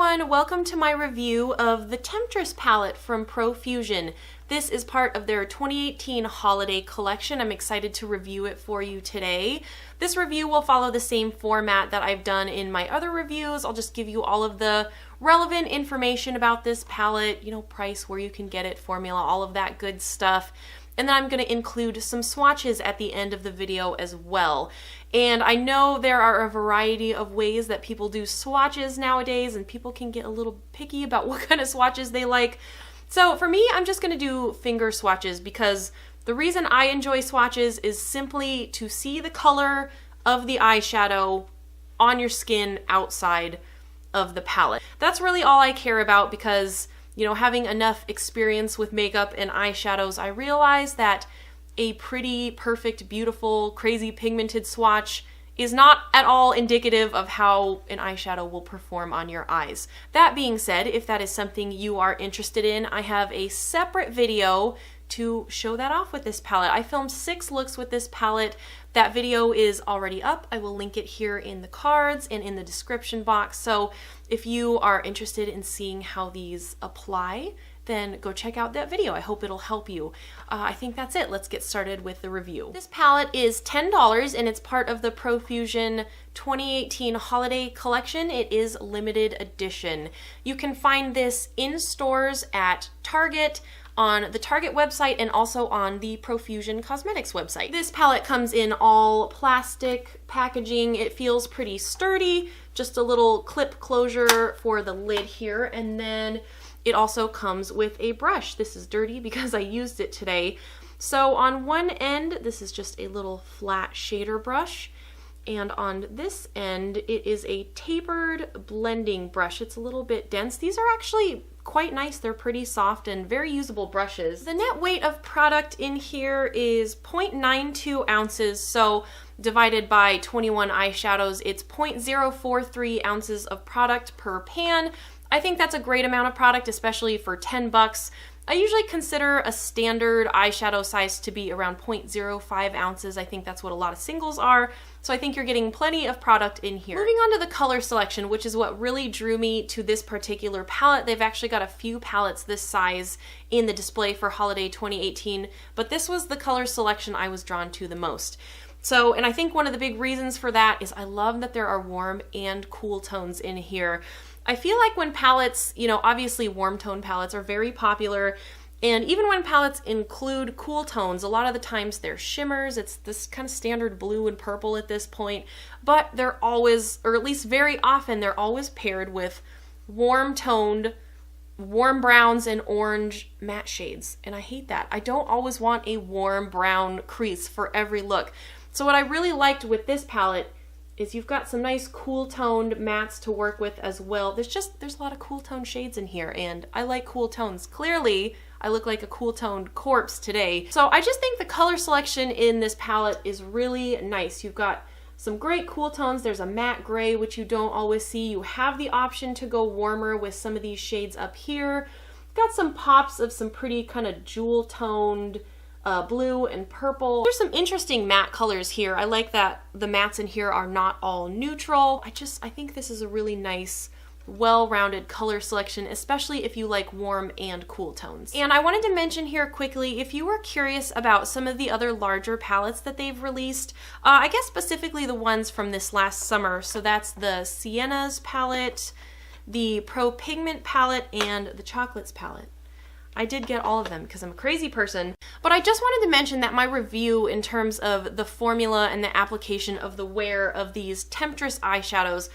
everyone, welcome to my review of the Temptress palette from Profusion. This is part of their 2018 holiday collection. I'm excited to review it for you today. This review will follow the same format that I've done in my other reviews. I'll just give you all of the relevant information about this palette, price, where you can get it, formula, all of that good stuff. And then I'm going to include some swatches at the end of the video as well. And I know there are a variety of ways that people do swatches nowadays, and people can get a little picky about what kind of swatches they like. So for me, I'm just going to do finger swatches because the reason I enjoy swatches is simply to see the color of the eyeshadow on your skin outside of the palette. That's really all I care about because having enough experience with makeup and eyeshadows, I realize that a pretty, perfect, beautiful, crazy pigmented swatch is not at all indicative of how an eyeshadow will perform on your eyes. That being said, if that is something you are interested in, I have a separate video to show that off with this palette. I filmed 6 looks with this palette. That video is already up. I will link it here in the cards and in the description box. So if you are interested in seeing how these apply, then go check out that video. I hope it'll help you. I think that's it. Let's get started with the review. This palette is $10 and it's part of the Profusion 2018 holiday collection. It is limited edition. You can find this in stores at Target, on the Target website, and also on the Profusion Cosmetics website. This palette comes in all plastic packaging. It feels pretty sturdy, just a little clip closure for the lid here, and then it also comes with a brush. This is dirty because I used it today. So on one end, this is just a little flat shader brush, and on this end, it is a tapered blending brush. It's a little bit dense. These are actually quite nice. They're pretty soft and very usable brushes. The net weight of product in here is 0.92 ounces, so divided by 21 eyeshadows, it's 0.043 ounces of product per pan. I think that's a great amount of product, especially for 10 bucks. I usually consider a standard eyeshadow size to be around 0.05 ounces. I think that's what a lot of singles are. So I think you're getting plenty of product in here. Moving on to the color selection, which is what really drew me to this particular palette. They've actually got a few palettes this size in the display for holiday 2018, but this was the color selection I was drawn to the most. So, and I think one of the big reasons for that is I love that there are warm and cool tones in here. I feel like when palettes, obviously warm tone palettes are very popular, and even when palettes include cool tones, a lot of the times they're shimmers. It's this kind of standard blue and purple at this point, but they're always, or at least very often, they're always paired with warm toned, warm browns and orange matte shades, and I hate that. I don't always want a warm brown crease for every look. So what I really liked with this palette is you've got some nice cool toned mattes to work with as well. There's a lot of cool toned shades in here, and I like cool tones. Clearly, I look like a cool toned corpse today. So I just think the color selection in this palette is really nice. You've got some great cool tones. There's a matte gray, which you don't always see. You have the option to go warmer with some of these shades up here. Got some pops of some pretty kind of jewel toned blue and purple. There's some interesting matte colors here. I like that the mattes in here are not all neutral. I think this is a really nice, well-rounded color selection, especially if you like warm and cool tones. And I wanted to mention here quickly, if you were curious about some of the other larger palettes that they've released, I guess specifically the ones from this last summer. So that's the Siennas palette, the Pro Pigment palette, and the Chocolates palette. I did get all of them because I'm a crazy person, but I just wanted to mention that my review in terms of the formula and the application of the wear of these Temptress eyeshadows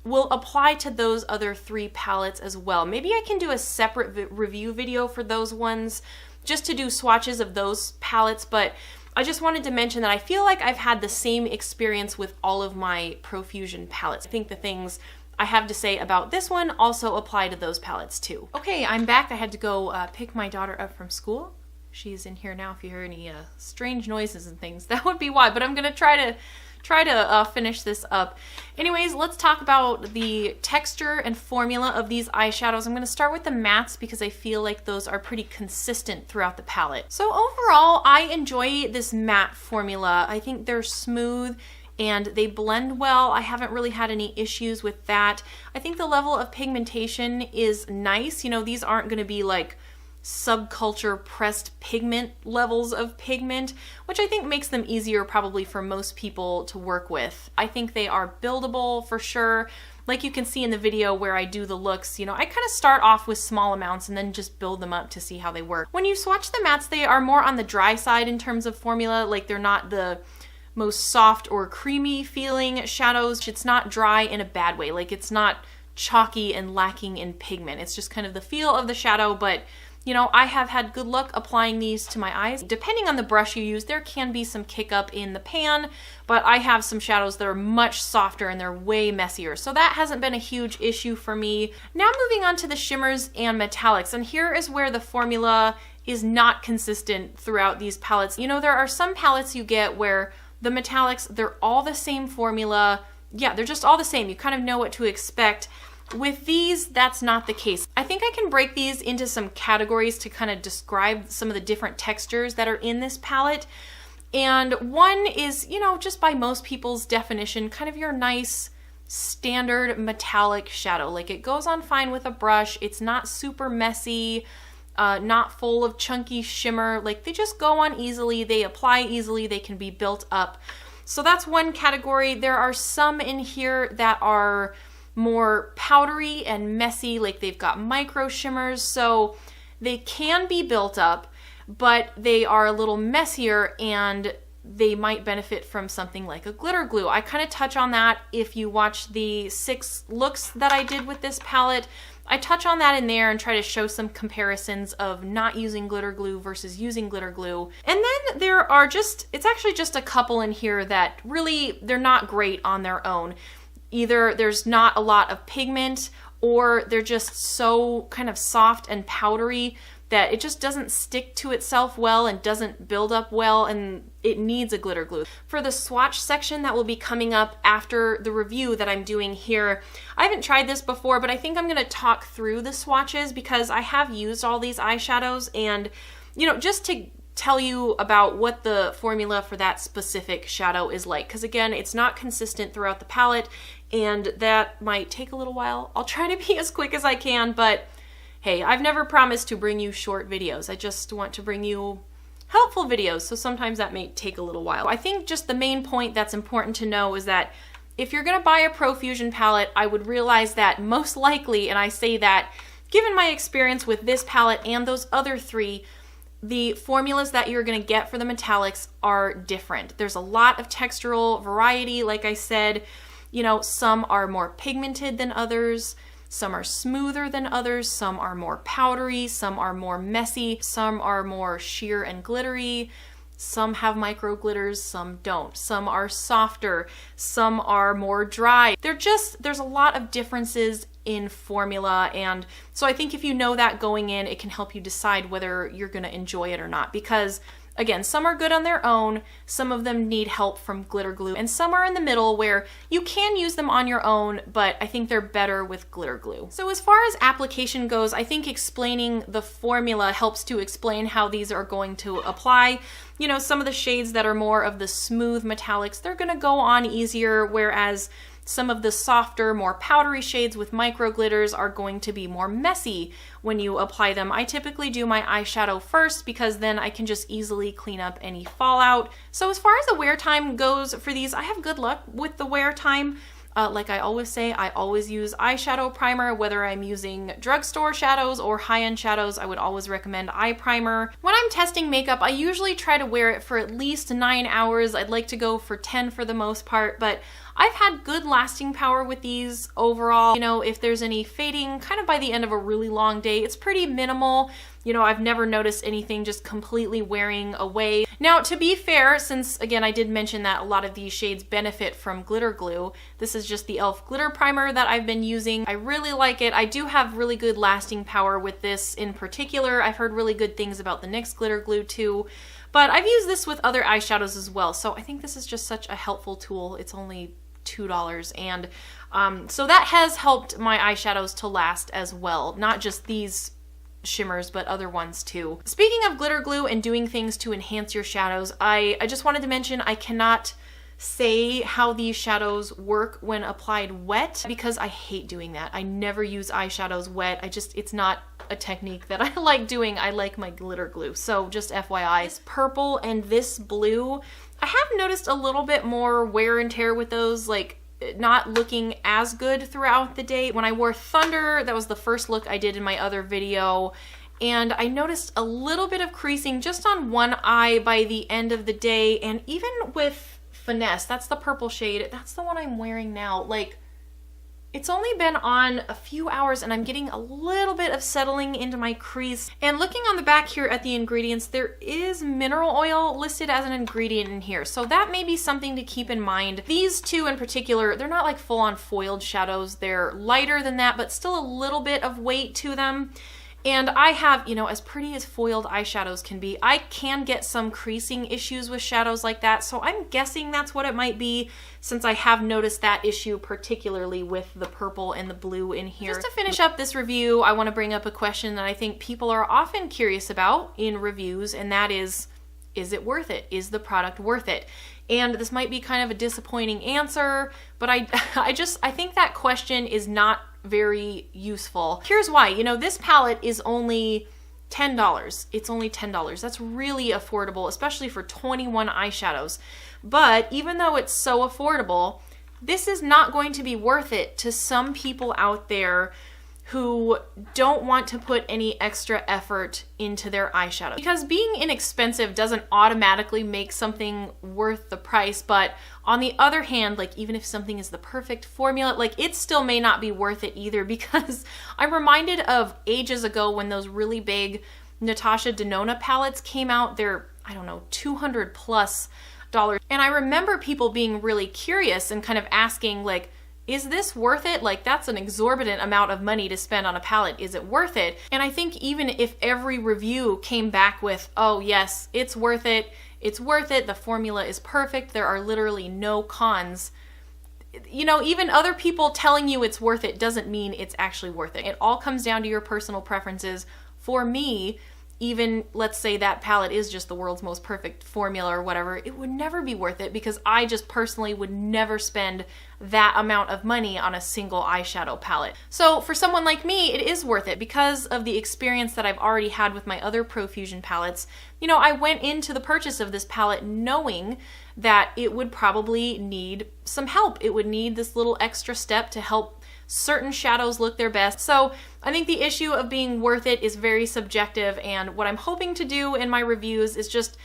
will apply to those other 3 palettes as well. Maybe I can do a separate review video for those ones just to do swatches of those palettes, but I just wanted to mention that I feel like I've had the same experience with all of my Profusion palettes. I think the things I have to say about this one also apply to those palettes too. Okay, I'm back. I had to go pick my daughter up from school. She's in here now. If you hear any strange noises and things, that would be why, but I'm gonna try to finish this up. Anyways, let's talk about the texture and formula of these eyeshadows. I'm gonna start with the mattes because I feel like those are pretty consistent throughout the palette. So overall, I enjoy this matte formula. I think they're smooth and they blend well. I haven't really had any issues with that. I think the level of pigmentation is nice. You know, these aren't going to be like subculture pressed pigment levels of pigment, which I think makes them easier probably for most people to work with. I think they are buildable for sure. Like you can see in the video where I do the looks, you know, I kind of start off with small amounts and then just build them up to see how they work. When you swatch the mattes, they are more on the dry side in terms of formula. Like they're not the most soft or creamy feeling shadows. It's not dry in a bad way. Like it's not chalky and lacking in pigment. It's just kind of the feel of the shadow, but you know, I have had good luck applying these to my eyes. Depending on the brush you use, there can be some kick up in the pan, but I have some shadows that are much softer and they're way messier. So that hasn't been a huge issue for me. Now moving on to the shimmers and metallics, and here is where the formula is not consistent throughout these palettes. You know, there are some palettes you get where the metallics, they're all the same formula. Yeah, they're just all the same. You kind of know what to expect. With these, that's not the case. I think I can break these into some categories to kind of describe some of the different textures that are in this palette. And one is, you know, just by most people's definition, kind of your nice standard metallic shadow. Like it goes on fine with a brush. It's not super messy, not full of chunky shimmer. Like they just go on easily. They apply easily. They can be built up. So that's one category. There are some in here that are more powdery and messy, like they've got micro shimmers, so they can be built up, but they are a little messier and they might benefit from something like a glitter glue. I kind of touch on that if you watch the 6 looks that I did with this palette. I touch on that in there and try to show some comparisons of not using glitter glue versus using glitter glue. And then there are it's actually just a couple in here that really, they're not great on their own. Either there's not a lot of pigment or they're just so kind of soft and powdery that it just doesn't stick to itself well and doesn't build up well, and it needs a glitter glue. For the swatch section that will be coming up after the review that I'm doing here, I haven't tried this before, but I think I'm gonna talk through the swatches because I have used all these eyeshadows, and you know, just to tell you about what the formula for that specific shadow is like, because again, it's not consistent throughout the palette and that might take a little while. I'll try to be as quick as I can, but hey, I've never promised to bring you short videos. I just want to bring you helpful videos, so sometimes that may take a little while. I think just the main point that's important to know is that if you're gonna buy a Profusion palette, I would realize that most likely, and I say that given my experience with this palette and those other 3, the formulas that you're gonna get for the metallics are different. There's a lot of textural variety, like I said. You know, some are more pigmented than others, some are smoother than others, some are more powdery, some are more messy, some are more sheer and glittery, some have micro glitters, some don't. Some are softer, some are more dry. There's a lot of differences in formula, and so I think if you know that going in, it can help you decide whether you're gonna enjoy it or not, because again, some are good on their own, some of them need help from glitter glue, and some are in the middle where you can use them on your own, but I think they're better with glitter glue. So as far as application goes, I think explaining the formula helps to explain how these are going to apply. You know, some of the shades that are more of the smooth metallics, they're gonna go on easier, whereas some of the softer, more powdery shades with micro glitters are going to be more messy when you apply them. I typically do my eyeshadow first because then I can just easily clean up any fallout. So as far as the wear time goes for these, I have good luck with the wear time. Like I always say, I always use eyeshadow primer, whether I'm using drugstore shadows or high-end shadows. I would always recommend eye primer. When I'm testing makeup, I usually try to wear it for at least 9 hours. I'd like to go for 10 for the most part, but I've had good lasting power with these overall. You know, if there's any fading kind of by the end of a really long day, it's pretty minimal. You know, I've never noticed anything just completely wearing away. Now, to be fair, since again, I did mention that a lot of these shades benefit from glitter glue, this is just the e.l.f. glitter primer that I've been using. I really like it. I do have really good lasting power with this in particular. I've heard really good things about the NYX glitter glue too, but I've used this with other eyeshadows as well. So I think this is just such a helpful tool. It's only $2, and so that has helped my eyeshadows to last as well. Not just these shimmers, but other ones too. Speaking of glitter glue and doing things to enhance your shadows, I just wanted to mention I cannot say how these shadows work when applied wet, because I hate doing that. I never use eyeshadows wet. It's not a technique that I like doing. I like my glitter glue. So just FYI, this purple and this blue, I have noticed a little bit more wear and tear with those, like not looking as good throughout the day. When I wore Thunder, that was the first look I did in my other video, and I noticed a little bit of creasing just on one eye by the end of the day. And even with Finesse, that's the purple shade, that's the one I'm wearing now, like it's only been on a few hours and I'm getting a little bit of settling into my crease. And looking on the back here at the ingredients, there is mineral oil listed as an ingredient in here, so that may be something to keep in mind. These two in particular, they're not like full-on foiled shadows, they're lighter than that, but still a little bit of weight to them. And I have, you know, as pretty as foiled eyeshadows can be, I can get some creasing issues with shadows like that, so I'm guessing that's what it might be, since I have noticed that issue particularly with the purple and the blue in here. Just to finish up this review, I want to bring up a question that I think people are often curious about in reviews, and that is it worth it? Is the product worth it? And this might be kind of a disappointing answer, but I think that question is not very useful. Here's why. You know, this palette is only $10. It's only $10. That's really affordable, especially for 21 eyeshadows. But even though it's so affordable, this is not going to be worth it to some people out there who don't want to put any extra effort into their eyeshadow. Because being inexpensive doesn't automatically make something worth the price, but on the other hand, like even if something is the perfect formula, like it still may not be worth it either, because I'm reminded of ages ago when those really big Natasha Denona palettes came out. They're, I don't know, $200+ and I remember people being really curious and kind of asking like, is this worth it? Like, that's an exorbitant amount of money to spend on a palette. Is it worth it? And I think even if every review came back with, oh yes, it's worth it, the formula is perfect, there are literally no cons, you know, even other people telling you it's worth it doesn't mean it's actually worth it. It all comes down to your personal preferences. For me, even let's say that palette is just the world's most perfect formula or whatever, it would never be worth it, because I just personally would never spend that amount of money on a single eyeshadow palette. So for someone like me, it is worth it because of the experience that I've already had with my other Profusion palettes. You know, I went into the purchase of this palette knowing that it would probably need some help. It would need this little extra step to help certain shadows look their best. So I think the issue of being worth it is very subjective, and what I'm hoping to do in my reviews is just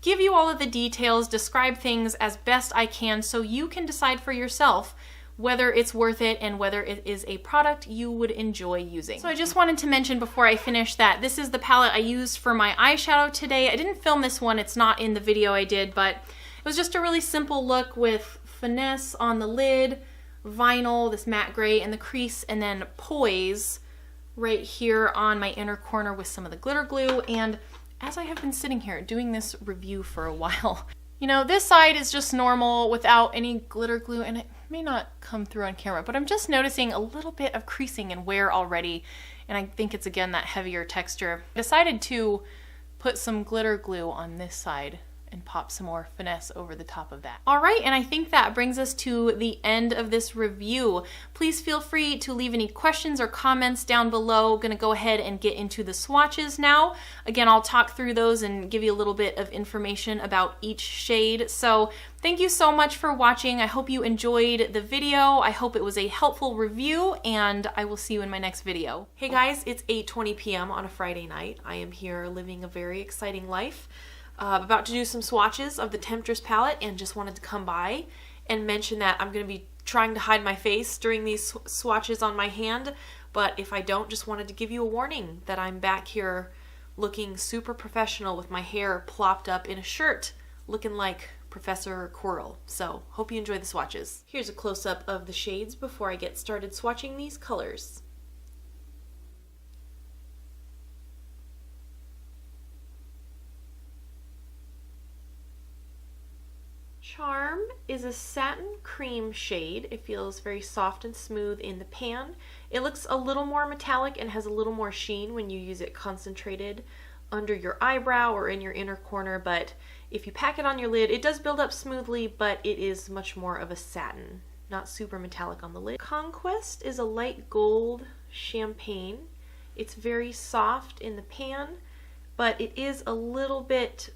give you all of the details, describe things as best I can so you can decide for yourself whether it's worth it and whether it is a product you would enjoy using. So I just wanted to mention before I finish that this is the palette I used for my eyeshadow today. I didn't film this one, it's not in the video I did, but it was just a really simple look with Finesse on the lid, vinyl, this matte gray in the crease, and then Poise right here on my inner corner with some of the glitter glue. And as I have been sitting here doing this review for a while, you know, this side is just normal without any glitter glue, and it may not come through on camera, but I'm just noticing a little bit of creasing and wear already, and I think it's again that heavier texture. I decided to put some glitter glue on this side and pop some more Finesse over the top of that. All right, and I think that brings us to the end of this review. Please feel free to leave any questions or comments down below. Gonna go ahead and get into the swatches now. Again, I'll talk through those and give you a little bit of information about each shade. So thank you so much for watching. I hope you enjoyed the video. I hope it was a helpful review, and I will see you in my next video. Hey guys, it's 8:20 p.m. on a Friday night. I am here living a very exciting life. About to do some swatches of the Temptress palette, and just wanted to come by and mention that I'm going to be trying to hide my face during these swatches on my hand, but if I don't, just wanted to give you a warning that I'm back here looking super professional with my hair plopped up in a shirt looking like Professor Quirrell. So hope you enjoy the swatches. Here's a close-up of the shades before I get started swatching these colors. Charm is a satin cream shade. It feels very soft and smooth in the pan. It looks a little more metallic and has a little more sheen when you use it concentrated under your eyebrow or in your inner corner, but if you pack it on your lid, it does build up smoothly, but it is much more of a satin, not super metallic on the lid. Conquest is a light gold champagne. It's very soft in the pan, but it is a little bit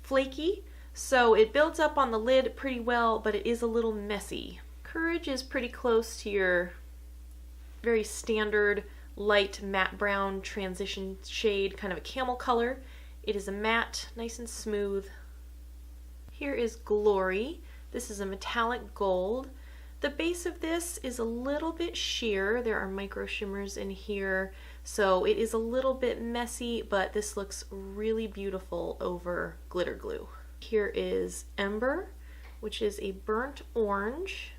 flaky, so it builds up on the lid pretty well, but it is a little messy. Courage is pretty close to your very standard light matte brown transition shade, kind of a camel color. It is a matte, nice and smooth. Here is Glory. This is a metallic gold. The base of this is a little bit sheer. There are micro shimmers in here, so it is a little bit messy, but this looks really beautiful over glitter glue. Here is Ember, which is a burnt orange.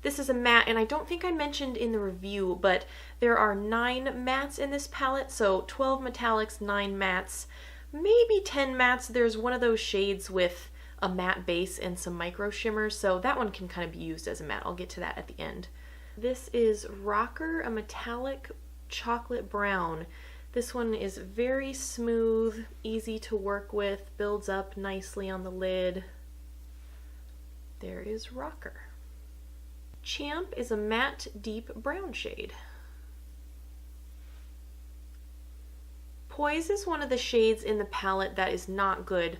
This is a matte, and I don't think I mentioned in the review, but there are 9 mattes in this palette, so 12 metallics, 9 mattes, maybe 10 mattes. There's one of those shades with a matte base and some micro shimmers, so that one can kind of be used as a matte. I'll get to that at the end. This is Rocker, a metallic chocolate brown. This one is very smooth, easy to work with, builds up nicely on the lid. There is Rocker. Champ is a matte deep brown shade. Poise is one of the shades in the palette that is not good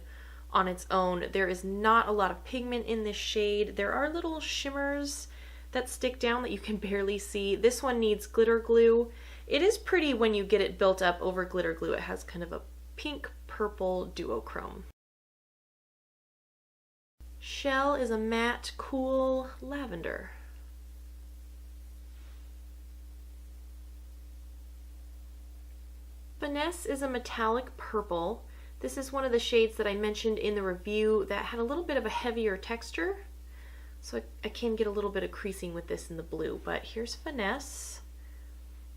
on its own. There is not a lot of pigment in this shade. There are little shimmers that stick down that you can barely see. This one needs glitter glue. It is pretty when you get it built up over glitter glue. It has kind of a pink purple duochrome. Shell is a matte cool lavender. Finesse is a metallic purple. This is one of the shades that I mentioned in the review that had a little bit of a heavier texture. So I can get a little bit of creasing with this in the blue, but here's Finesse.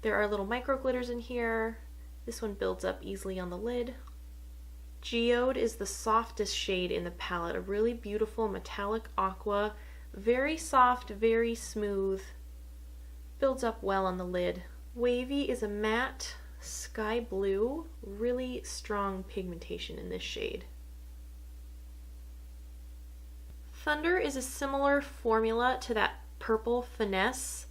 There are little micro glitters in here. This one builds up easily on the lid. Geode is the softest shade in the palette, a really beautiful metallic aqua. Very soft, very smooth. Builds up well on the lid. Wavy is a matte sky blue, really strong pigmentation in this shade. Thunder is a similar formula to that purple Finesse.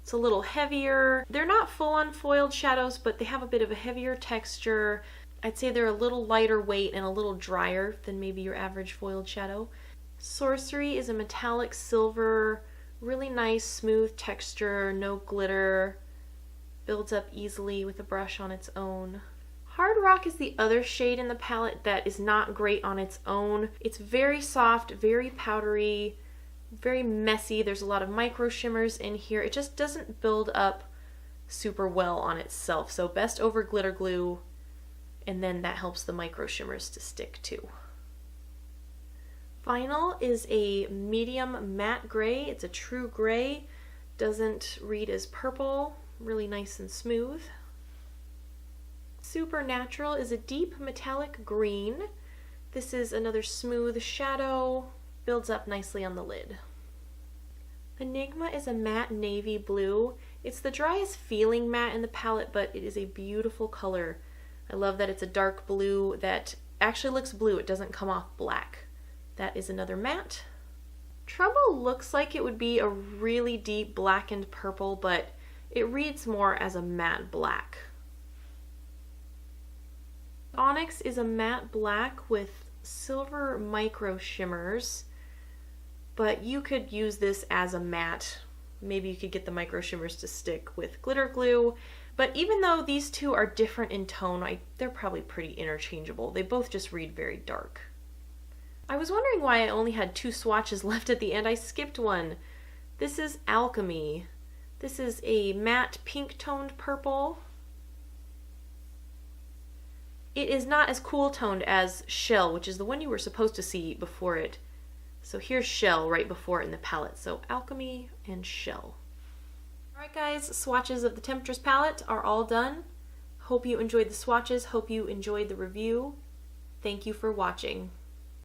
It's a little heavier. They're not full-on foiled shadows, but they have a bit of a heavier texture. I'd say they're a little lighter weight and a little drier than maybe your average foiled shadow. Sorcery is a metallic silver, really nice smooth texture, no glitter. Builds up easily with a brush on its own. Hard Rock is the other shade in the palette that is not great on its own. It's very soft, very powdery, very messy. There's a lot of micro shimmers in here. It just doesn't build up super well on itself. So best over glitter glue, and then that helps the micro shimmers to stick too. Vinyl is a medium matte gray. It's a true gray. Doesn't read as purple. Really nice and smooth. Supernatural is a deep metallic green. This is another smooth shadow, builds up nicely on the lid. Enigma is a matte navy blue. It's the driest feeling matte in the palette, but it is a beautiful color. I love that it's a dark blue that actually looks blue. It doesn't come off black. That is another matte. Trouble looks like it would be a really deep blackened purple, but it reads more as a matte black. Onyx is a matte black with silver micro shimmers, but you could use this as a matte. Maybe you could get the micro shimmers to stick with glitter glue, but even though these two are different in tone, they're probably pretty interchangeable. They both just read very dark. I was wondering why I only had 2 swatches left at the end. I skipped one. This is Alchemy. This is a matte pink toned purple. It is not as cool toned as Shell, which is the one you were supposed to see before it. So here's Shell right before it in the palette. So Alchemy and Shell. Alright guys, swatches of the Temptress palette are all done. Hope you enjoyed the swatches. Hope you enjoyed the review. Thank you for watching.